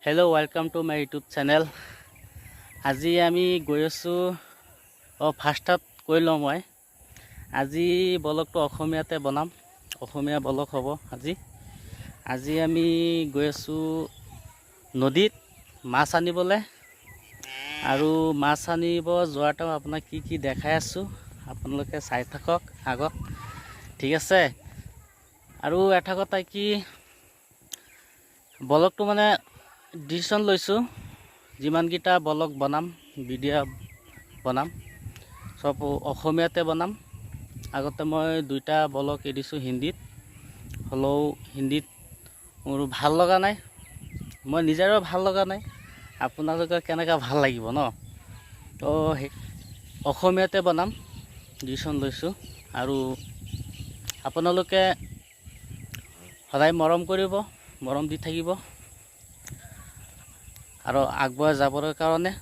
Hello welcome to my YouTube channel. আজি আমি গৈ আছো ফাৰ্ষ্টত কৈ লওঁ মই আজি ব্লগটো অসমীয়াতে বনাম, অসমীয়া ব্লগ হ'ব। আজি আমি গৈ আছো নদীত মাছ আনিবলৈ, আৰু মাছ আনিব যোৱাটো আপোনাক কি দেখাই আছো, আপোনালোকে চাই থাকক আগত, ঠিক আছে। আৰু এটা কথা কি, ব্লগটো মানে ডিচিশ্যন লৈছোঁ যিমানকেইটা ব্লগ বনাম, ভিডিঅ' বনাম সব অসমীয়াতে বনাম। আগতে মই দুইটা ব্লগ এৰিছোঁ হিন্দীত, হ'লেও হিন্দীত মোৰ ভাল লগা নাই, মই নিজৰো ভাল লগা নাই, আপোনালোকৰ কেনেকৈ ভাল লাগিব ন। তো অসমীয়াতে বনাম ডিচিশ্যন লৈছোঁ। আৰু আপোনালোকে সদায় মৰম কৰিব, মৰম দি থাকিব আৰু আগবঢ়াই যাবৰ কাৰণে।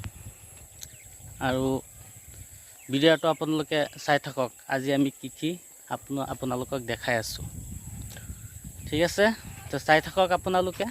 আৰু ভিডিঅ'টো আপোনালোকে চাই থাকক, আজি আমি কি আপোনালোকক দেখাই আছোঁ, ঠিক আছে। তো চাই থাকক আপোনালোকে।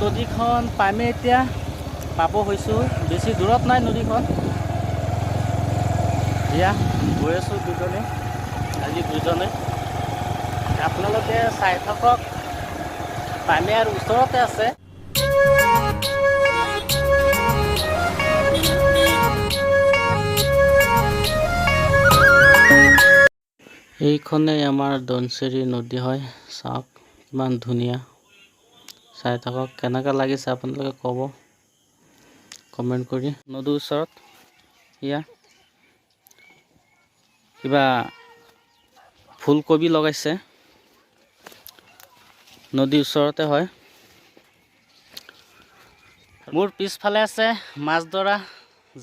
নদীখন পামে, এতিয়া পাব হৈছোঁ, বেছি দূৰত নাই নদীখন। এতিয়া গৈ আছোঁ দুজনে, আজি দুজনে, আপোনালোকে চাই থাকক। পামে আৰু ওচৰতে আছে। এইখনেই আমাৰ দনচেৰি নদী হয়, চাওক ইমান ধুনীয়া। চাই থাকক, কেনেকৈ লাগিছে আপোনালোকে ক'ব কমেণ্ট কৰি। নদীৰ ওচৰত এয়া কিবা ফুলকবি লগাইছে, নদীৰ ওচৰতে হয়। মোৰ পিছফালে আছে মাছ ধৰা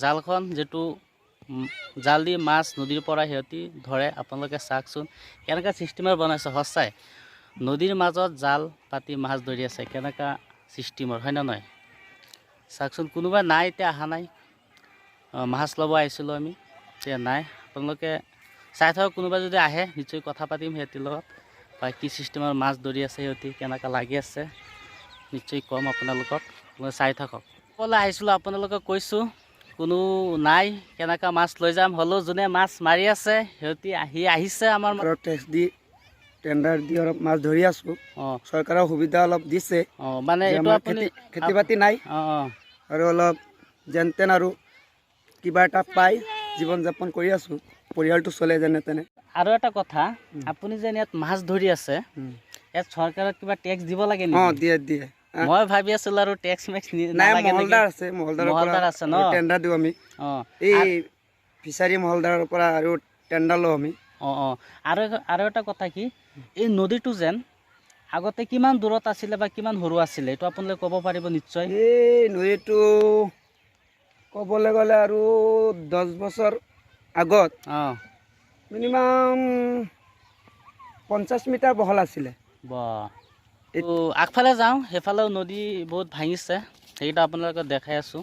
জালখন, যিটো জাল দি মাছ নদীৰ পৰা সিহঁতি ধৰে। আপোনালোকে চাওকচোন কেনেকৈ চিষ্টেমৰ বনাইছে, সঁচাই নদীৰ মাজত জাল পাতি মাছ ধৰি আছে, কেনেকুৱা চিষ্টেমৰ, হয় নে নহয়। চাওকচোন, কোনোবা নাই, এতিয়া অহা নাই, মাছ ল'ব আহিছিলোঁ আমি, এতিয়া নাই। আপোনালোকে চাই থাকক, কোনোবা যদি আহে নিশ্চয় কথা পাতিম সিহঁতিৰ লগত, বা কি চিষ্টেমৰ মাছ ধৰি আছে সিহঁতি, কেনেকুৱা লাগি আছে নিশ্চয় ক'ম আপোনালোকক। চাই থাকক। ক'বলৈ আহিছিলোঁ আপোনালোকক কৈছোঁ, কোনো নাই, কেনেকুৱা মাছ লৈ যাম। হ'লেও যোনে মাছ মাৰি আছে সিহঁতি আহিছে আমাৰ টেক্স দি টেণ্ডাৰ দি অলপ মাছ ধৰি আছোঁ। চৰকাৰৰ সুবিধা অলপ দিছে। মানে এইটো খেতি বাতি নাই, আৰু অলপ যেন তেন আৰু কিবা এটা পাই জীৱন যাপন কৰি আছোঁ, পৰিয়ালটো চলে যেনে তেনে। আৰু এটা কথা, আপুনি যে ইয়াত মাছ ধৰি আছে, ইয়াত চৰকাৰক কিবা টেক্স দিব লাগে নেকি? দিয়ে। মই ভাবি আছিলোঁ আৰু টেক্স মেক্স নালাগে। মহলদাৰ আছে ন, টেণ্ডাৰ দিওঁ আমি, এই ফিচাৰী মহলদাৰৰ পৰা আৰু টেণ্ডাৰ লওঁ আমি। আৰু এটা কথা কি, এই নদীটো যেন আগতে কিমান দূৰত আছিলে বা কিমান সৰু আছিলে, এইটো আপোনালোকে ক'ব পাৰিব নিশ্চয়। এই নদীটো ক'বলৈ গ'লে আৰু 10 বছৰ আগত মিনিমাম 50 মিটাৰ বহল আছিলে। আগফালে যাওঁ, সেইফালেও নদী বহুত ভাঙিছে, সেইকেইটা আপোনালোকক দেখাই আছোঁ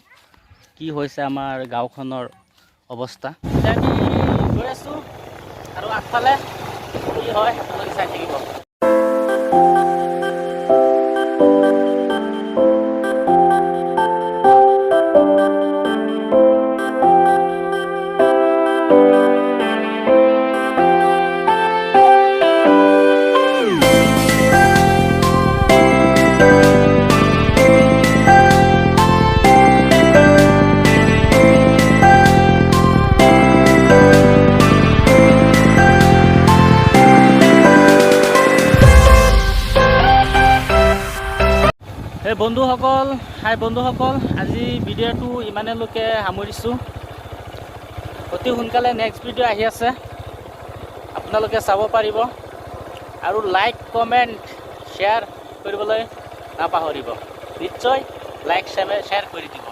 কি হৈছে আমাৰ গাঁওখনৰ অৱস্থা। আমি গৈ আছোঁ, আৰু আগফালে কি হয় আপোনালোকে চাই থাকিব। এই বন্ধুসকল হাই বন্ধুসকল, আজি ভিডিঅ'টো ইমানেলৈকে সামৰিছোঁ। অতি সোনকালে নেক্সট ভিডিঅ' আহি আছে, আপোনালোকে চাব পাৰিব। আৰু লাইক কমেণ্ট শ্বেয়াৰ কৰিবলৈ নাপাহৰিব। নিশ্চয় লাইক শ্বেয়াৰ কৰি দিব।